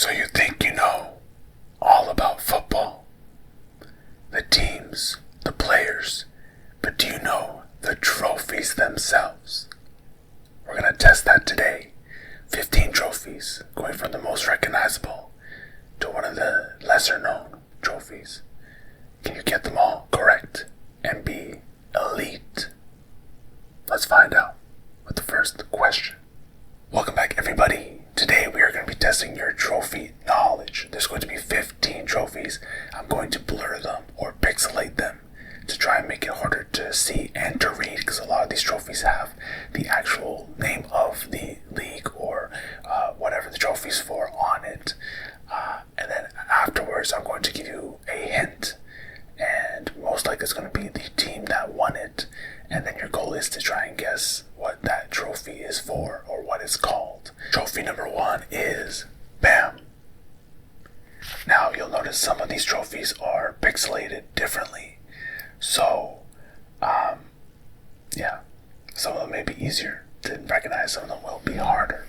So you think you know all about football, the teams, the players, but do you know the trophies themselves? We're going to test that today. 15 trophies, going from the most recognizable to one of the lesser known trophies. Can you get them all correct and be elite? Let's find out with the first question. Welcome back, everybody. Today we are going to be testing your trophy knowledge. There's going to be 15 trophies. I'm going to blur them or pixelate them to try and make it harder to see and to read, because a lot of these trophies have the actual name of the league or whatever the trophy's for on it. And then afterwards I'm going to give you a hint, and most likely it's going to be the team that won it, and then your goal is to try and guess what that trophy is for or what it's called. Trophy number 1 is BAM. Now you'll notice some of these trophies are pixelated differently, so some of them may be easier to recognize, some of them will be harder.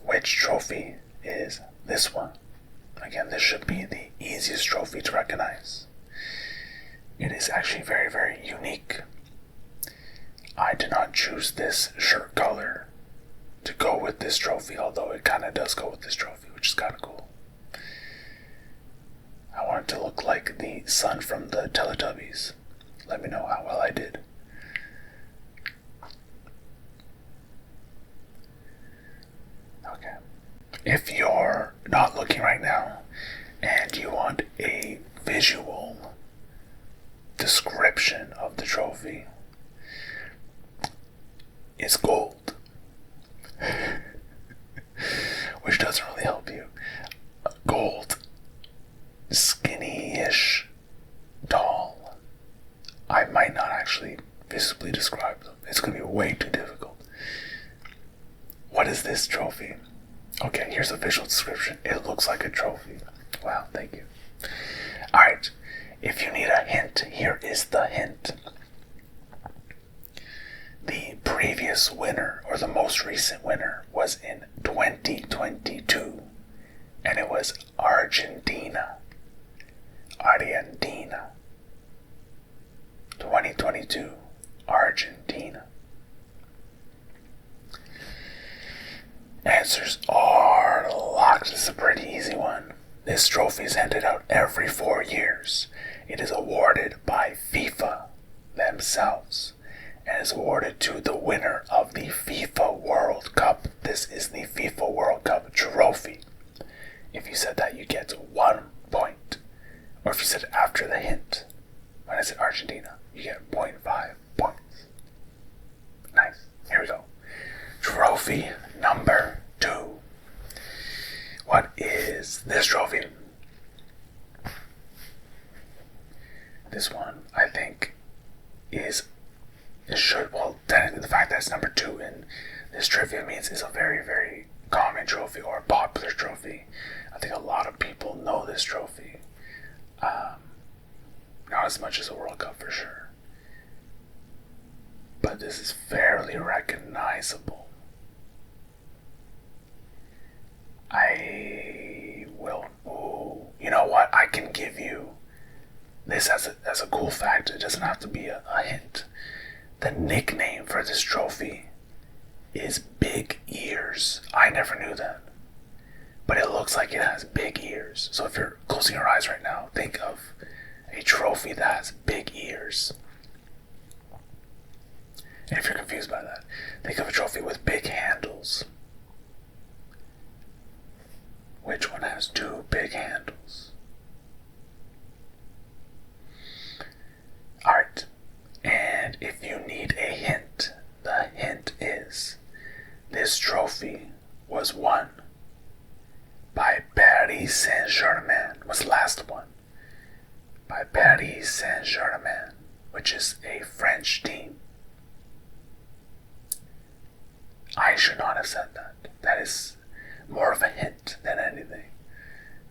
Which trophy is this one? Again, this should be the easiest trophy to recognize. It is actually very, very unique. I did not choose this shirt color to go with this trophy, although it kind of does go with this trophy, which is kind of cool. I want it to look like the sun from the Teletubbies. Let me know how well I did. Okay. If you're not looking right now and you want a visual description of the trophy, it's gold. Which doesn't really help you. Gold, skinny-ish, tall. I might not actually visibly describe them. It's going to be way too difficult. What is this trophy? Okay, here's a visual description. It looks like a trophy. Wow, thank you. Alright, if you need a hint, here is the hint. The previous winner, or the most recent winner, was in 2022, and it was Argentina. 2022, Argentina. Answers are locked. This is a pretty easy one. This trophy is handed out every 4 years. It is awarded by FIFA themselves, and is awarded to the winner of the FIFA World Cup. This is the FIFA World Cup trophy. If you said that, you get 1 point. Or if you said it after the hint, when I said Argentina, you get 0.5 points. Nice. Here we go. Trophy number 2. What is this trophy? This one, I think, technically the fact that it's number 2 in this trivia means it's a very, very common trophy or a popular trophy. I think a lot of people know this trophy. Not as much as a World Cup for sure, but this is fairly recognizable. You know what? I can give you this as a cool fact. It doesn't have to be a hint. The nickname for this trophy is Big Ears. I never knew that, but it looks like it has big ears. So if you're closing your eyes right now, think of a trophy that has big ears. And if you're confused by that, think of a trophy with big handles. Which one has 2 big handles? Alright, and if you need a hint, the hint is this trophy was won by Paris Saint-Germain. Was the last one. By Paris Saint-Germain, which is a French team. I should not have said that. That is more of a hint than anything.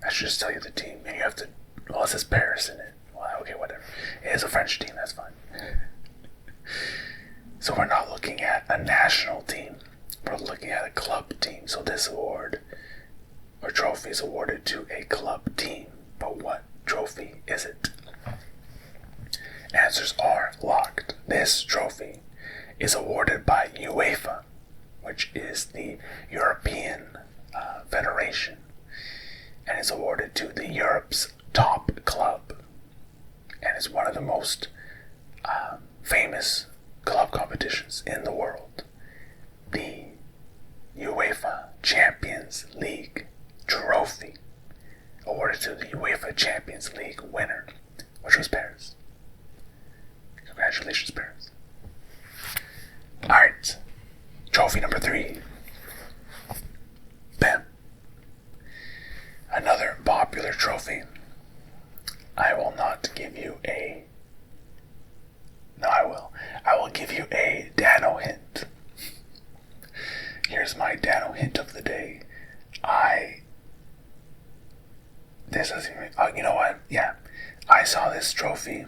I should just tell you the team, and you have to, well, it says Paris in it. Well, okay, whatever. It is a French team, that's fine. So we're not looking at a national team. we're looking at a club team. So this award or trophy is awarded to a club team. But what trophy is it? Answers are locked. This trophy is awarded by UEFA, which is the European Federation, and is awarded to the Europe's top club, and is one of the most famous club competitions in the world. The UEFA Champions League trophy, awarded to the UEFA Champions League winner, which was Paris. Congratulations, Paris. Alright, trophy number 3. Bam. Another popular trophy. I will not give you a... No, I will. I will give you a Dano hint. Here's my Dano hint of the day. This isn't even... you know what? Yeah. I saw this trophy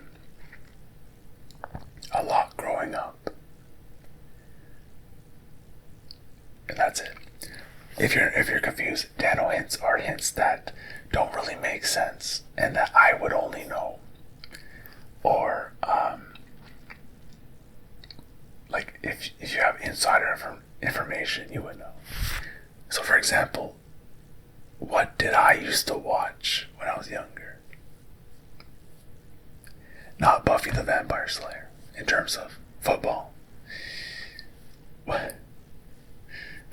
a lot growing up. And that's it. If you're confused, Dano hints are hints that don't really make sense and that I would only know. Or like if you have insider information, you would know. So for example, what did I used to watch when I was younger? Not Buffy the Vampire Slayer in terms of football. What?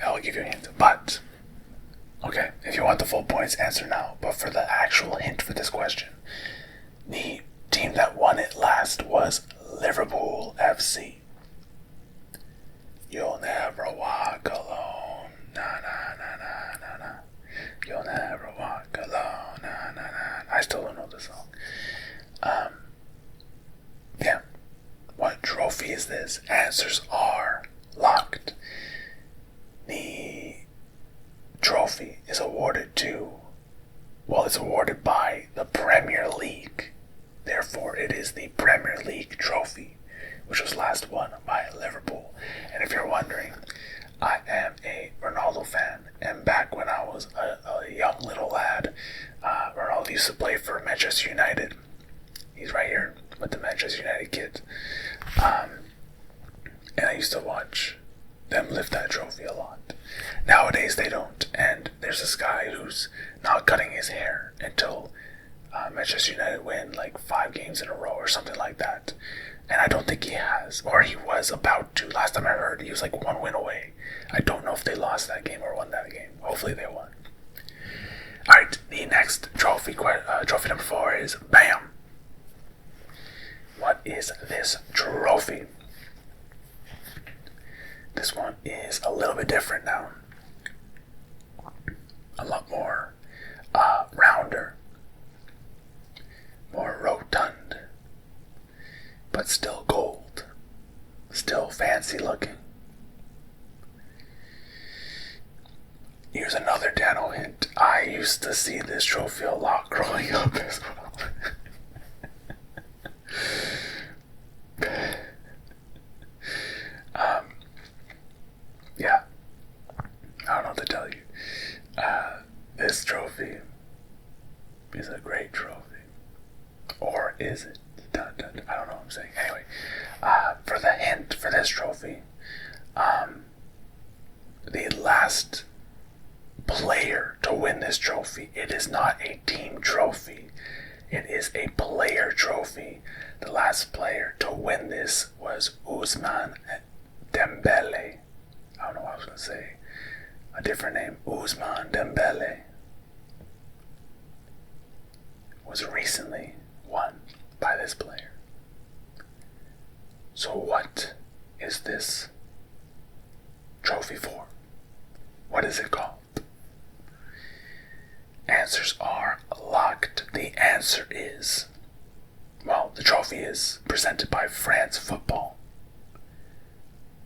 I'll give you a hint. But, okay, if you want the full points, answer now. But for the actual hint for this question, the team that won it last was Liverpool FC. You'll never walk alone. Na na na na na na. You'll never walk alone. Na na na. I still don't know the song. Yeah. What trophy is this? Answers are locked. The trophy is awarded it's awarded by the Premier League. Therefore, it is the Premier League trophy, which was last won by Liverpool. And if you're wondering, I am a Ronaldo fan. And back when I was a young little lad, Ronaldo used to play for Manchester United. He's right here with the Manchester United kid. And I used to watch them lift that trophy a lot. Nowadays they don't, and there's this guy who's not cutting his hair until Manchester United win like 5 games in a row or something like that. And I don't think he has, or he was about to. Last time I heard, he was like 1 win away. I don't know if they lost that game or won that game. Hopefully they won. Alright, the next trophy number 4 is BAM! What is this trophy? This one is a little bit different now. A lot more rounder, more rotund, but still gold, still fancy looking. Here's another Dano hint. I used to see this trophy a lot growing up as well. Yeah, I don't know what to tell you. This trophy is a great trophy. Or is it? Dun, dun, dun. I don't know what I'm saying. Anyway, for the hint for this trophy, the last player to win this trophy, it is not a team trophy. It is a player trophy. The last player to win this was Ousmane Dembele. I don't know what I was going to say. A different name. Ousmane Dembele was recently won by this player. So what is this trophy for? What is it called? Answers are locked. The answer is, well, the trophy is presented by France Football.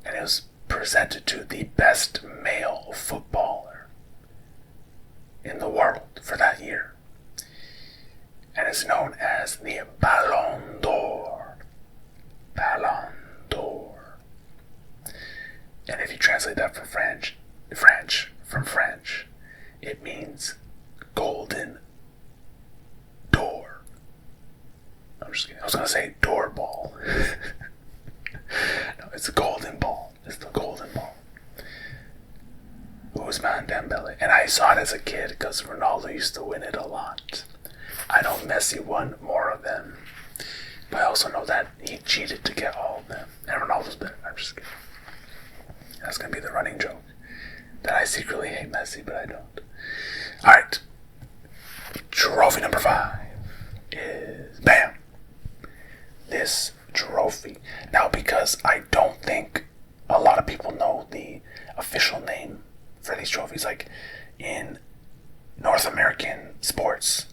And it was presented to the best male footballer in the world for that year. And is known as the Ballon d'Or. Ballon d'Or. And if you translate translate that from French, it means golden door. I'm just kidding. I was gonna say door ball. No, it's a golden ball. It's the golden ball. Ousmane Dembele. And I saw it as a kid because Ronaldo used to win it a lot. I know Messi won more of them. But I also know that he cheated to get all of them. And Ronaldo's better. I'm just kidding. That's going to be the running joke. That I secretly hate Messi, but I don't. Alright. Trophy number 5 is... Bam! This trophy. Now, because I don't think a lot of people know the official name for these trophies, like in North American sports,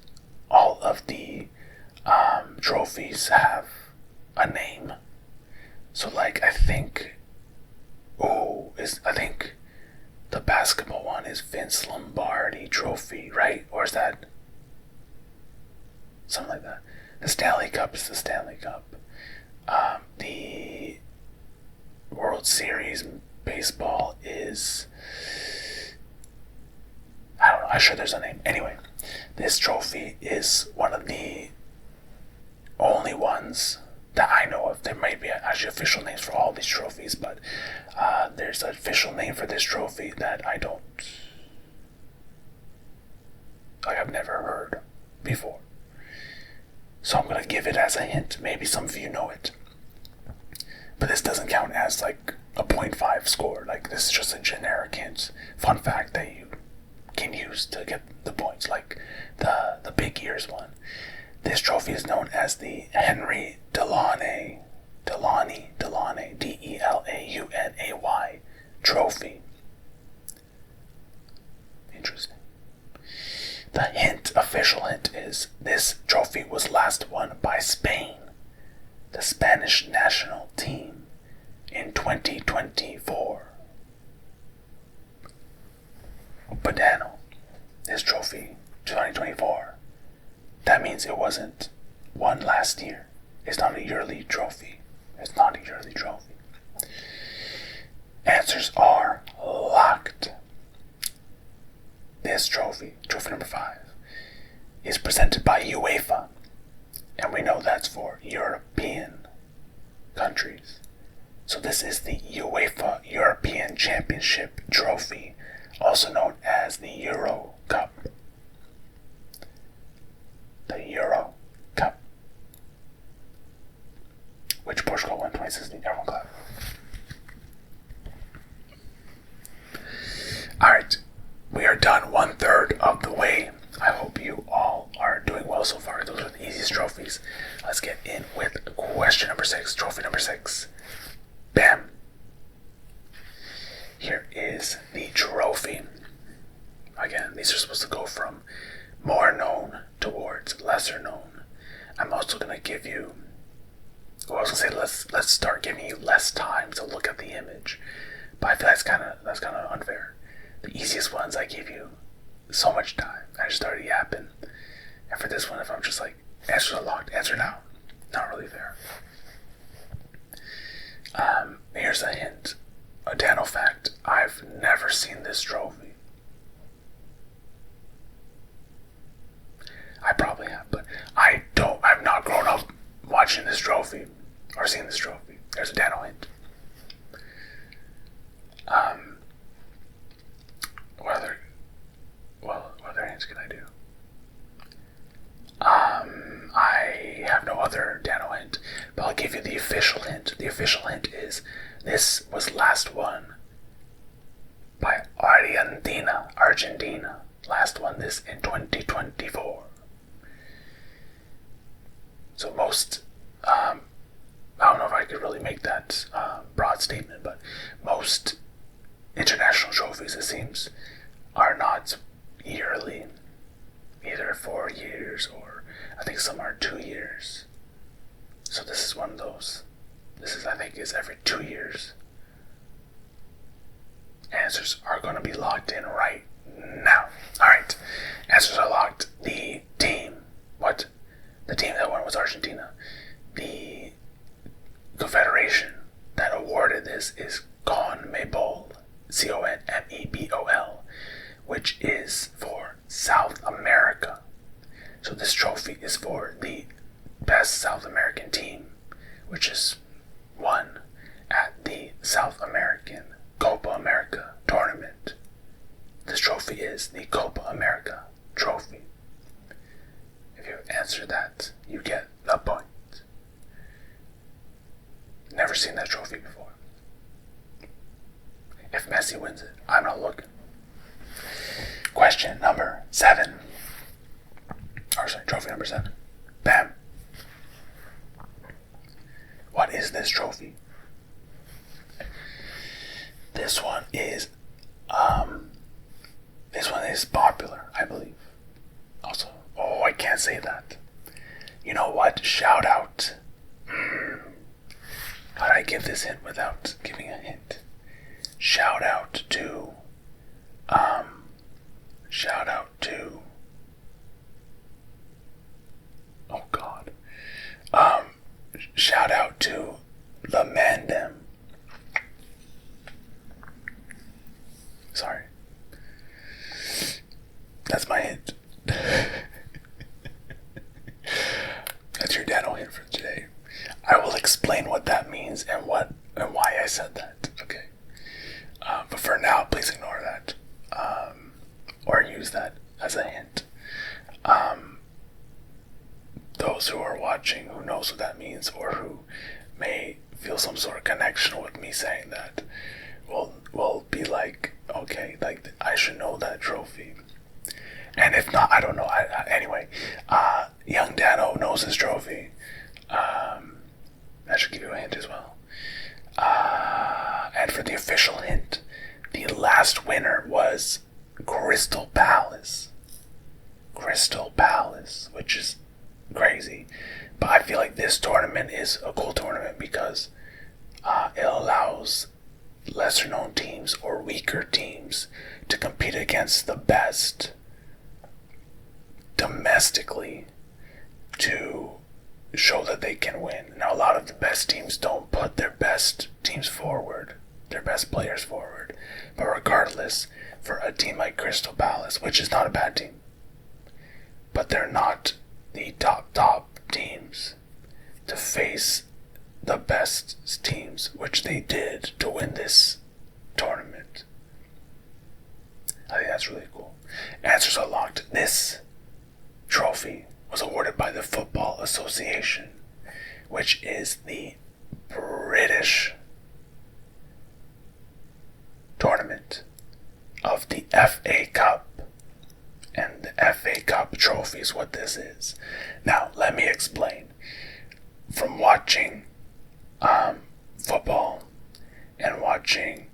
all of the trophies have a name. So, like, I think the basketball one is Vince Lombardi Trophy, right? Or is that something like that? The Stanley Cup is the Stanley Cup. The World Series baseball is, I don't know, I'm sure there's a name. Anyway, this trophy is one of the only ones that I know of. There might be actually official names for all these trophies, but there's an official name for this trophy that I've never heard before. So I'm going to give it as a hint. Maybe some of you know it. But this doesn't count as like a 0.5 score. Like, this is just a generic hint. Fun fact that you can use to get the points, like the big ears one. This trophy is known as the Henry Delaunay, Delaunay Trophy. Interesting. The hint, official hint, is this trophy was last won by Spain, the Spanish national team, in 2024. But Daniel, this trophy, 2024, that means it wasn't won last year. It's not a yearly trophy. Answers are locked. This trophy number 5, is presented by UEFA, and we know that's for European countries. So this is the UEFA European Championship Trophy, also known as the Euro Cup. The Euro Cup, which Portugal won 2016. Everyone clap. Alright, we are done 1/3 of the way. I hope you all are doing well so far. Those are the easiest trophies. Let's get in with question number 6, trophy number 6. Bam! Here is the trophy. Again, these are supposed to go from more known towards lesser known. I'm also going to give you, let's start giving you less time to look at the image. But I feel that's kind of unfair. The easiest ones, I give you so much time. I just started yapping. And for this one, if I'm just like, answers are locked, answer now. Not really fair. Here's a hint. A Dano fact. I've never seen this trophy. I probably have, but I've not grown up watching this trophy or seeing this trophy. There's a Dano hint. What other hints can I do? I have no other Dano hint, but I'll give you the official hint. The official hint is this was last won by Argentina. Last won this in 2024. So most, I don't know if I could really make that broad statement, but most international trophies, it seems, are not yearly, either 4 years or I think some are 2 years. So this is one of those. This is, I think, is every 2 years. Answers are going to be locked in right now. Alright, answers are locked. The team that won was Argentina. The confederation that awarded this is CONMEBOL. is for South America. So this trophy is for the best South American team, which is won at the South American Copa America tournament. This trophy is the Copa America trophy. If you answer that, you get a point. Never seen that trophy before. If Messi wins it, I'm not looking. Question number 7. Trophy number 7. Bam. What is this trophy? This one is popular, I believe. Also, I can't say that. You know what? Shout out. How do I give this hint without giving a hint? Shout out to oh God. Shout out to the Mandem. Sorry. That's my hint. That's your Dano hint for today. I will explain what that means and why I said that. Okay. But for now, please ignore that. Or use that as a hint. Those who are watching who knows what that means or who may feel some sort of connection with me saying that will be like, okay, like I should know that trophy. And if not, I don't know. Anyway, young Dano knows his trophy. That should give you a hint as well. And for the official hint, the last winner was Crystal Palace. Crystal Palace, which is crazy. But I feel like this tournament is a cool tournament because it allows lesser known teams or weaker teams to compete against the best domestically to show that they can win. Now, a lot of the best teams don't put their best teams forward, their best players forward. But regardless, for a team like Crystal Palace, which is not a bad team, but they're not the top teams, to face the best teams, which they did to win this tournament. I think that's really cool. Answers are locked. This trophy was awarded by the Football Association, which is the British tournament of the FA Cup. And the FA Cup trophy is what this is. Now, let me explain. From watching football and watching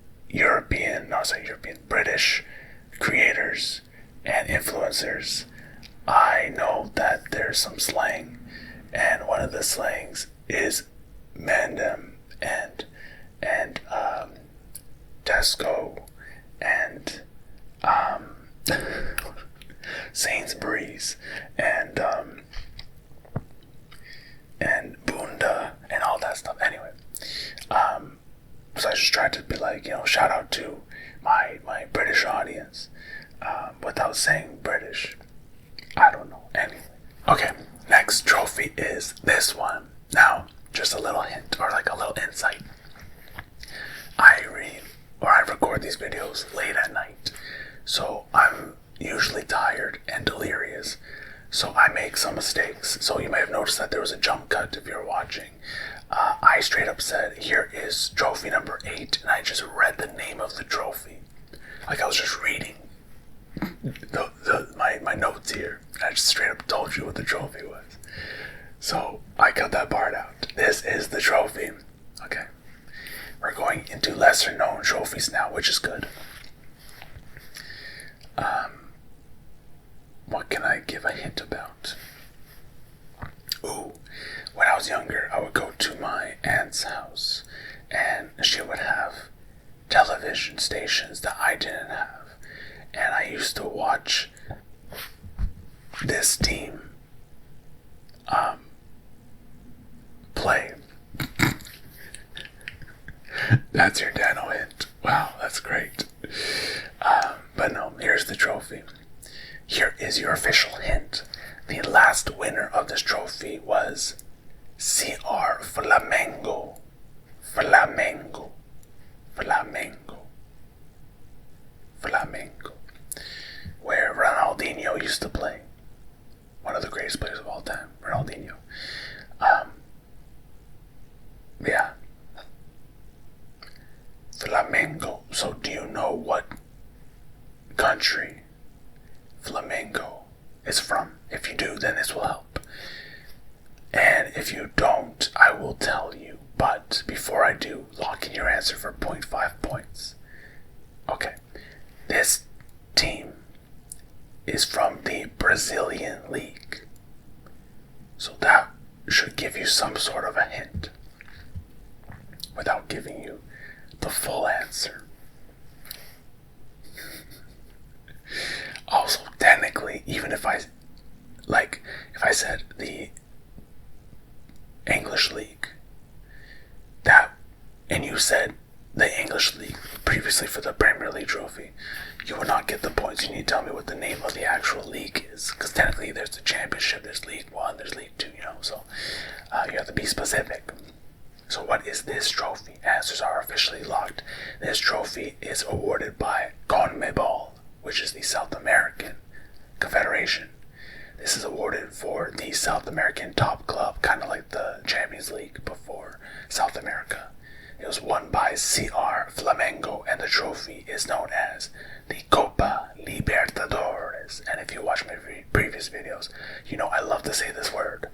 British creators and influencers, I know that there's some slang, and one of the slangs is Mandem and Tesco and Sainsbury's and Bunda and all that stuff. Anyway, so I just tried to be like, shout out to my British audience without saying British. I don't know. Anyway. Okay, next trophy is this one. Now, just a little hint or like a little insight. I record these videos late at night. So I'm usually tired and delirious. So I make some mistakes. So you may have noticed that there was a jump cut if you're watching. I straight up said, here is trophy number 8. And I just read the name of the trophy. Like I was just reading my notes here. I just straight up told you what the trophy was. So I cut that part out. This is the trophy. Okay. We're going into lesser known trophies now, which is good. What can I give a hint about? When I was younger, I would go to my aunt's house and she would have television stations that I didn't have. And I used to watch this team play. That's your Dano hint. Wow, that's great. But no, here's the trophy. Here is your official hint. The last winner of this trophy was CR Flamengo. Flamengo. Flamengo. Flamengo. Where Ronaldinho used to play. One of the greatest players of all time, Ronaldinho. Yeah. Flamengo. So do you know what country Flamengo is from? If you do, then this will help. And if you don't, I will tell you. But before I do, lock in your answer for 0.5 points. Okay. This team is from the Brazilian League. So that should give you some sort of a hint without giving you the full answer. Also, technically, even if I said the English League, and you said the English League previously for the Premier League trophy, you will not get the points. You need to tell me what the name of the actual league is, because technically there's the Championship, there's League 1, there's League 2, so you have to be specific. So what is this trophy? Answers are officially locked. This trophy is awarded by CONMEBOL, which is the South American Confederation. This is awarded for the South American top club, kind of like the Champions League before South America. It was won by CR Flamengo, and the trophy is known as the Copa Libertadores. And if you watch my previous videos, you know I love to say this word.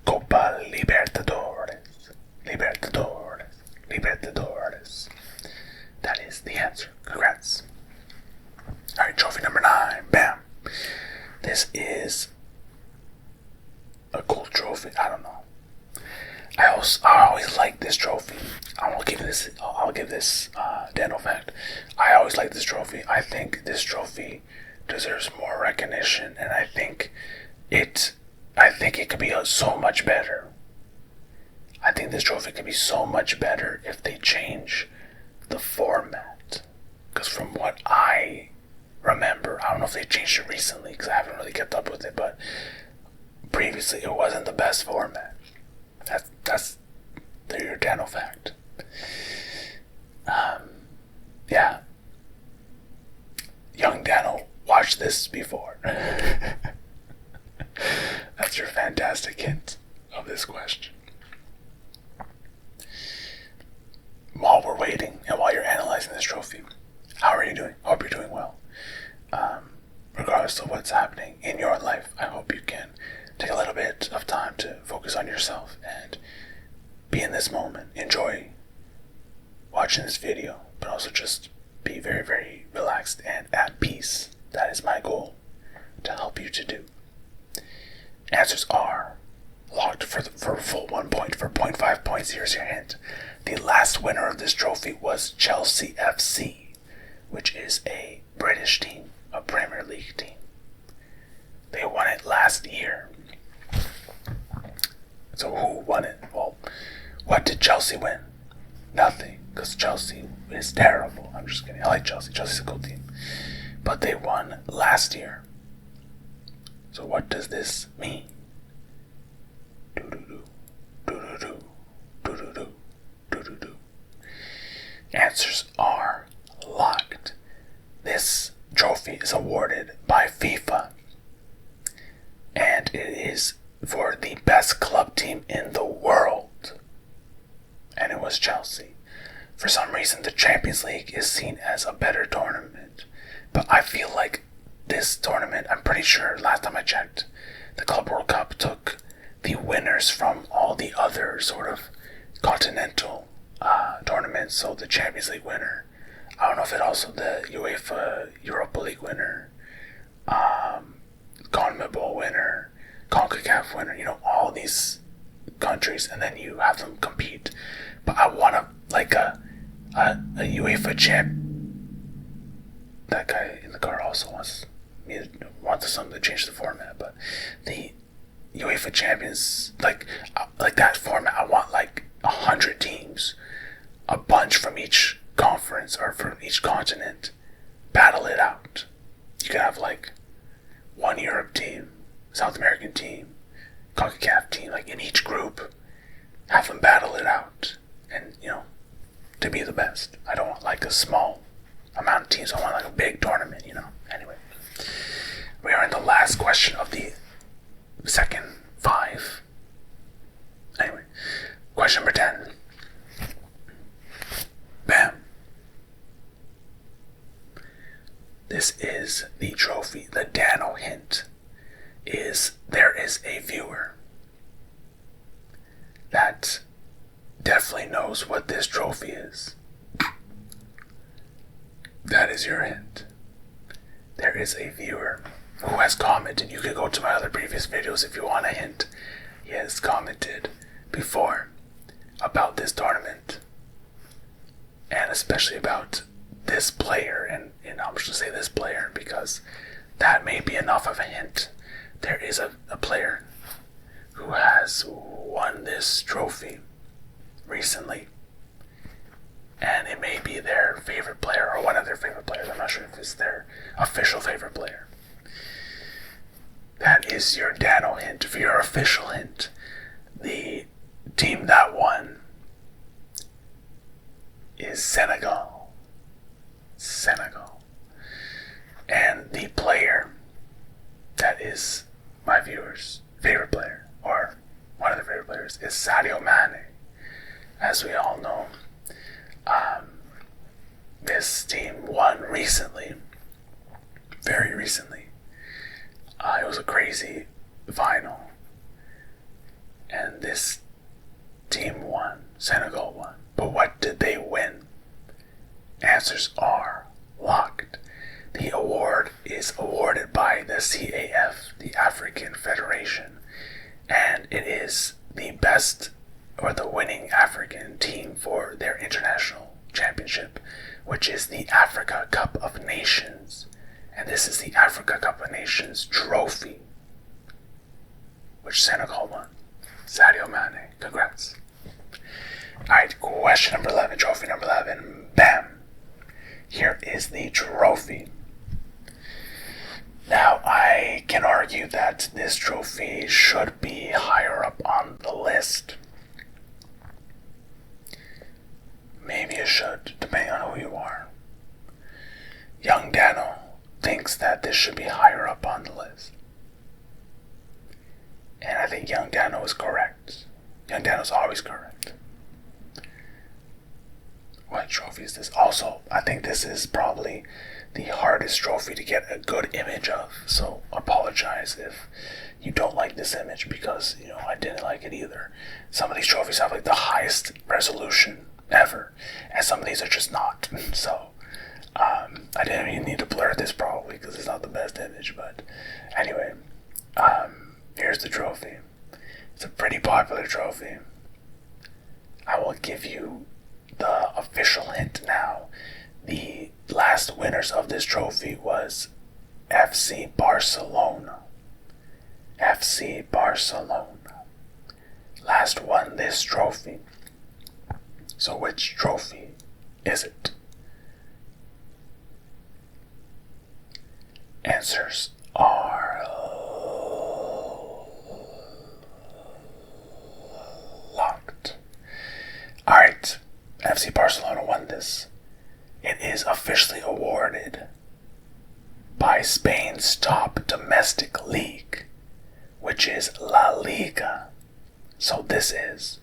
Copa Libertadores. Libertadores. Libertadores. That is the answer. Congrats. Alright, trophy number 9. Bam. This is a cool trophy. I don't know. I always like this trophy. I'll give this dental fact. I always like this trophy. I think this trophy deserves more recognition, and I think it could be so much better. I think this trophy could be so much better if they change the format. Because from what I remember, I don't know if they changed it recently because I haven't really kept up with it, but previously it wasn't the best format. That's your dental fact. Yeah. Young Daniel watched this before. That's your fantastic hint of this question. While we're waiting and while you're analyzing this trophy, how are you doing? Hope you're doing well. Regardless of what's happening in your life, I hope you can take a little bit of time to focus on yourself and be in this moment. Enjoy watching this video, but also just be very, very relaxed and at peace. That is my goal to help you to do. Answers are locked for a full 1 point. For 0.5 points, here's your hint. The last winner of this trophy was Chelsea FC, which is a British team, a Premier League team. They won it last year. So who won it? Well, what did Chelsea win? Nothing, because Chelsea is terrible. I'm just kidding. I like Chelsea. Chelsea's a cool team. But they won last year. So what does this mean? Do-do-do. Do-do-do. Do-do-do. Do-do-do. Answers are locked. This trophy is awarded by FIFA. And it is for the best club team in the world. And it was Chelsea. For some reason, the Champions League is seen as a better tournament. But I feel like this tournament, I'm pretty sure, last time I checked, the Club World Cup took the winners from all the other sort of continental tournaments. So the Champions League winner, I don't know if it also the UEFA Europa League winner, CONMEBOL winner, CONCACAF winner, all these countries, and then you have them compete. But I want a UEFA champ. That guy in the car also wants something to change the format, but the UEFA Champions, like that format, I want 100 teams, a bunch from each conference or from each continent, battle it out. You could have one Europe team, South American team, CONCACAF team, like in each group, have them battle it out, and to be the best. I don't want like a small amount of teams. I want like a big tournament. Anyway, we are in the last question of the second 5. Anyway, question number 10. Bam. This is the trophy. The Dano hint is there is a viewer that definitely knows what this trophy is. That is your hint. There is a viewer who has commented. You could go to my other previous videos if you want a hint. He has commented before about this tournament, and especially about this player, and I'm just going to say this player because that may be enough of a hint. There is a player who has won this trophy recently, and it may be their favorite player or one of their favorite players. I'm not sure if it's their official favorite player. That is your Dano hint. For your official hint, the team that won is Senegal. And the player that is my viewers' favorite player, or one of their favorite players, is Sadio Mane. As we all know, this team won recently, very recently. It was a crazy final, and this team won. Senegal won. But what did they win? Answers are locked. The award is awarded by the CAF, the African Federation, and it is the best or the winning African team for their international championship, which is the Africa Cup of Nations. And this is the Africa Cup of Nations trophy, which Senegal won. Sadio Mane, congrats. Alright, question number 11, trophy number 11. Bam! Here is the trophy. Now, I can argue that this trophy should be higher up on the list. Maybe it should, depending on who you are. Young Dano thinks that this should be higher up on the list. And I think Young Dano is correct. Young Dano is always correct. What trophy is this? Also, I think this is probably the hardest trophy to get a good image of. So apologize if you don't like this image, because I didn't like it either. Some of these trophies have like the highest resolution ever, and some of these are just not. So I didn't even need to blur this probably because it's not the best image. But anyway, here's the trophy. It's a pretty popular trophy. I will give you the official hint now. The last winners of this trophy was FC Barcelona. FC Barcelona last won this trophy. So which trophy is it? Answers are locked. Alright, FC Barcelona won this. It is officially awarded by Spain's top domestic league, which is La Liga. So this is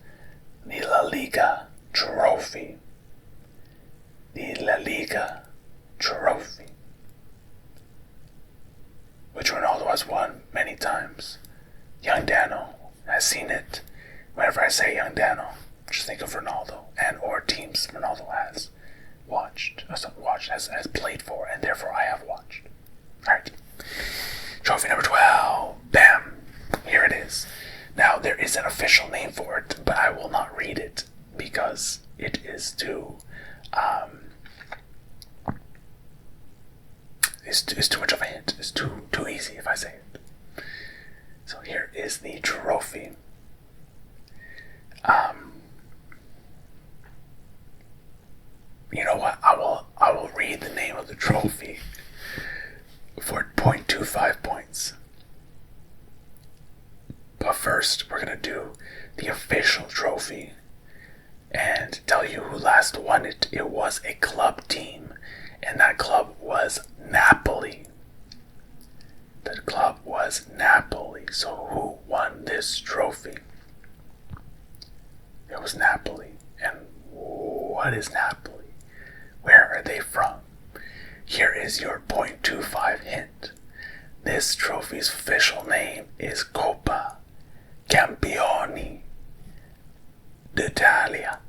the La Liga trophy. The La Liga trophy, which Ronaldo has won many times. Young Dano has seen it. Whenever I say Young Dano, just think of Ronaldo and or teams Ronaldo has has played for, and therefore I have watched. Alright. Trophy number 12. Bam! Here it is. Now, there is an official name for it, but I will not read it because it is too it's too much of a hint. It's too easy if I say it. So here is the trophy. You know what? I will read the name of the trophy for 0.25 points. But first, we're going to do the official trophy and tell you who last won it. It was a club team, and that club was Napoli. The club was Napoli. So who won this trophy? It was Napoli. And what is Napoli? Where are they from? Here is your 0.25 hint. This trophy's official name is Copa Campioni d'Italia.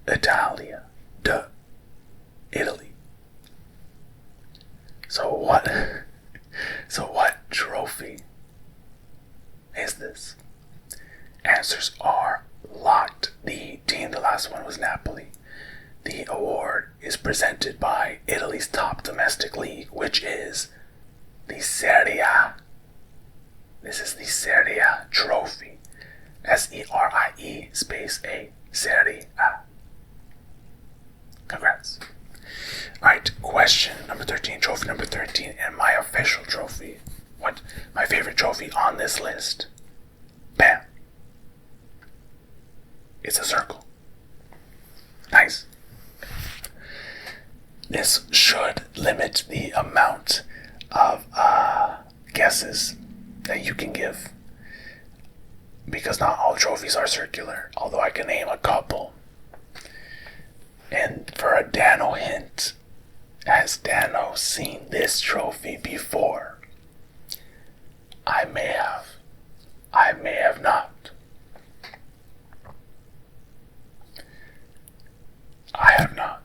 Italia. Italy. So what trophy is this? Answers are locked. The last one was Napoli. The award is presented by Italy's top domestic league, which is the Serie A. This is the Serie A trophy. Serie space A. Serie A. Congrats. Alright, question number 13, trophy number 13, and my official trophy. What? My favorite trophy on this list. Bam. It's a circle. Nice. This should limit the amount of guesses that you can give, because not all trophies are circular, although I can name a couple. And for a Dano hint, has Dano seen this trophy before? I may have. I may have not. I have not.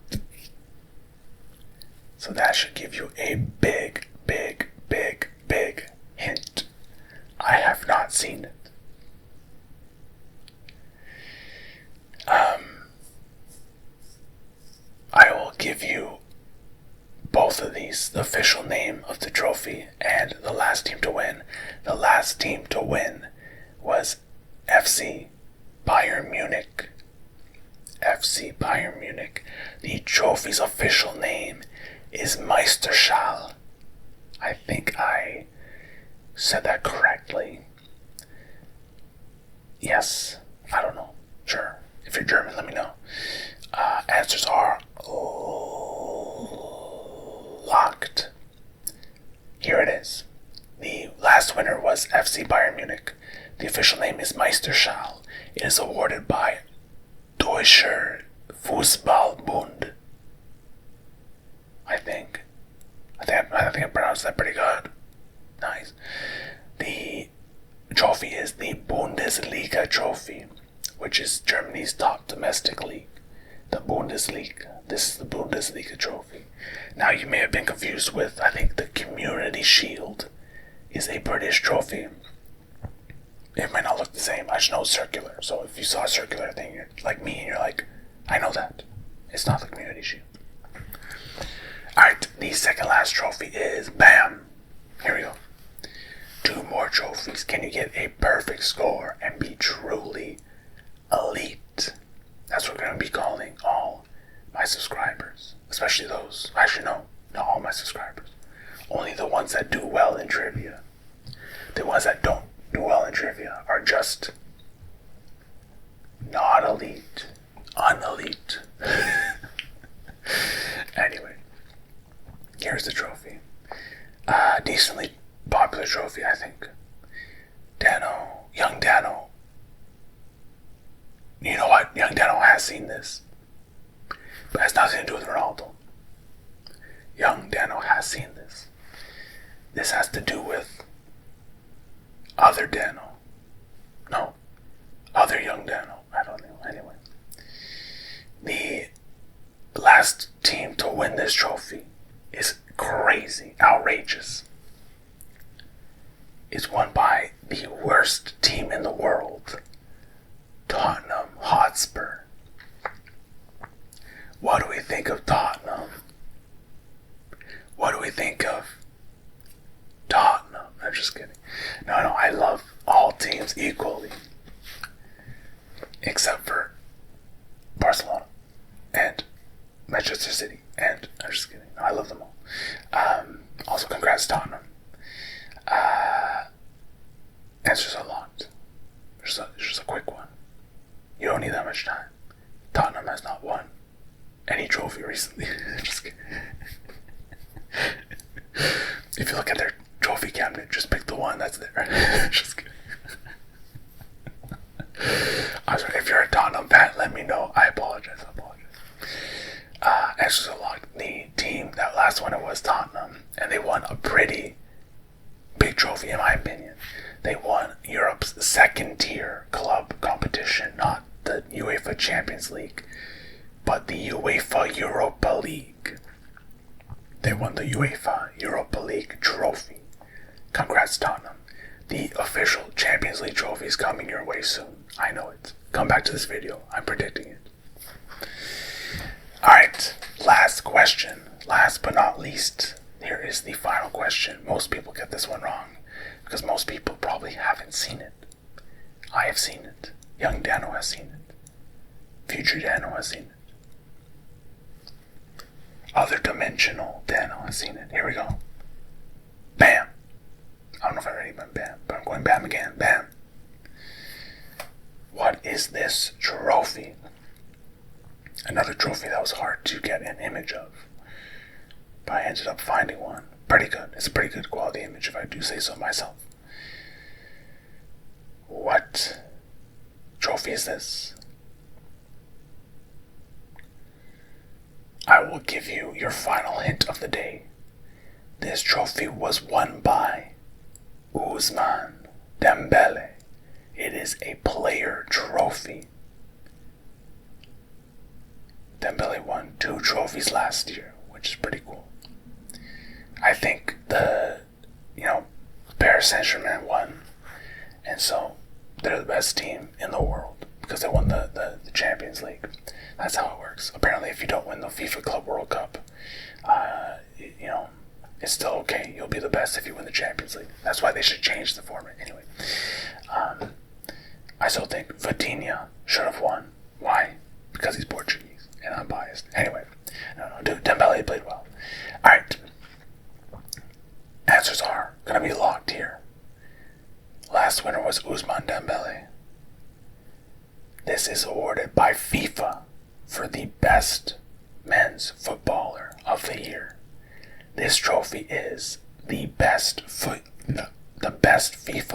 So that should give you a big hint. I have not seen it. I will give you both of these, the official name of the trophy and the last team to win. The last team to win was FC Bayern Munich. FC Bayern Munich. The trophy's official name is Meisterschale. I think I said that correctly. Yes, I don't know. Sure. If you're German, let me know. Answers are locked. Here it is. The last winner was FC Bayern Munich. The official name is Meisterschale. It is awarded by Deutscher Fußballbund. I think I pronounced that pretty good. Nice. The trophy is the Bundesliga trophy, which is Germany's top domestic league. The Bundesliga. This is the Bundesliga trophy. Now you may have been confused with, I think, the Community Shield is a British trophy. It might not look the same. I just know it's circular. So if you saw a circular thing, you're like me, and you're like, I know that. It's not the Community Shield. Alright, the second last trophy is BAM! Here we go. 2 more trophies. Can you get a perfect score and be truly elite? That's what we're going to be calling all my subscribers. Especially those. Actually, no. Not all my subscribers. Only the ones that do well in trivia. The ones that don't do well in trivia are just not elite. Unelite. Anyway. Here's the trophy. Decently popular trophy, I think. Young Dano. You know what? Young Dano has seen this. But it has nothing to do with Ronaldo. Young Dano has seen this. This has to do with other Dano. No. Other young Dano. I don't know. Anyway. The last team to win this trophy is crazy, outrageous. It's won by the worst team in the world, Tottenham Hotspur. What do we think of Tottenham? What do we think of Tottenham? I'm just kidding. No, I love all teams equally, except for Barcelona and Manchester City, and I'm just kidding. No, I love them all. Also, congrats, Tottenham. Answers a lot. Just a quick one. You don't need that much time. Tottenham has not won any trophy recently. Just kidding. If you look at their trophy cabinet, just pick the one that's there. Just kidding. I'm sorry, if you're a Tottenham fan, let me know. I apologize. Answers a lot. The team, that last one, it was Tottenham, and they won a pretty big trophy, in my opinion. They won Europe's second-tier club competition, not the UEFA Champions League, but the UEFA Europa League. They won the UEFA Europa League trophy. Congrats, Tottenham. The official Champions League trophy is coming your way soon. I know it. Come back to this video. I'm predicting it. Alright, last question. Last but not least, here is the final question. Most people get this one wrong because most people probably haven't seen it. I have seen it. Young Dano has seen it. Future Dano has seen it. Other dimensional Dano has seen it. Here we go. Bam! I don't know if I already went bam, but I'm going bam again. Bam! What is this trophy? Another trophy that was hard to get an image of, but I ended up finding one. Pretty good. It's a pretty good quality image if I do say so myself. What trophy is this? I will give you your final hint of the day. This trophy was won by Ousmane Dembele. It is a player trophy. Dembele won 2 trophies last year, which is pretty cool. I think Paris Saint-Germain won, and so they're the best team in the world because they won the Champions League. That's how it works. Apparently, if you don't win the FIFA Club World Cup, it's still okay. You'll be the best if you win the Champions League. That's why they should change the format. Anyway, I still think Vitinha should have won. Why? Because he's Portuguese, and I'm biased. Anyway, Dembele played well. Alright. Answers are going to be locked here. Last winner was Ousmane Dembele. This is awarded by FIFA for the best men's footballer of the year. This trophy is the best FIFA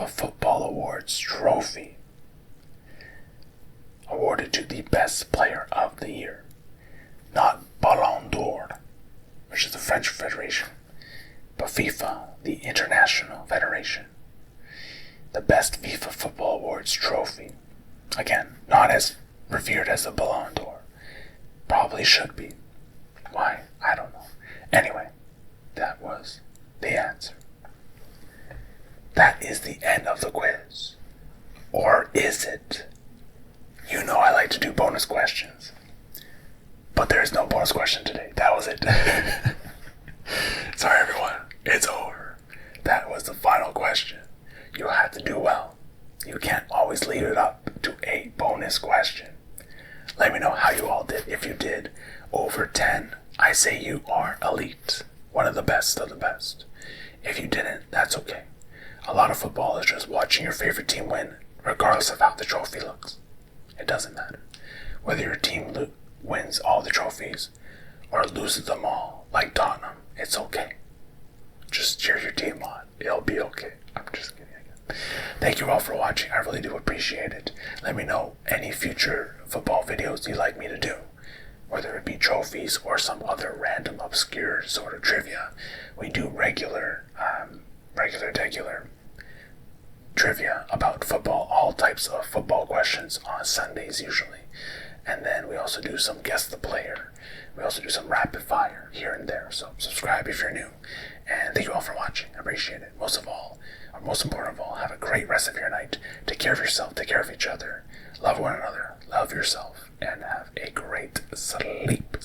Football Awards trophy, awarded to the best player of the year. Not Ballon d'Or, which is the French Federation, but FIFA, the International Federation. The best FIFA Football Awards trophy. Again, not as revered as the Ballon d'Or. Probably should be. Why? I don't know. Anyway, that was the answer. That is the end of the quiz. Or is it? You know I like to do bonus questions. But there is no bonus question today. That was it. Sorry everyone. It's over. That was the final question. You have to do well. You can't always leave it up to a bonus question. Let me know how you all did. If you did over 10, I say you are elite. One of the best of the best. If you didn't, that's okay. A lot of football is just watching your favorite team win, regardless of how the trophy looks. It doesn't matter. Whether your team wins all the trophies or loses them all, like Tottenham, it's okay. Just cheer your team on. It'll be okay. I'm just kidding. Thank you all for watching. I really do appreciate it. Let me know any future football videos you'd like me to do, whether it be trophies or some other random obscure sort of trivia. We do regular trivia about football, all types of football questions on Sundays usually. And then we also do some guess the player. We also do some rapid fire here and there. So subscribe if you're new. And thank you all for watching. I appreciate it. Most important of all, have a great rest of your night. Take care of yourself. Take care of each other. Love one another. Love yourself. And have a great sleep.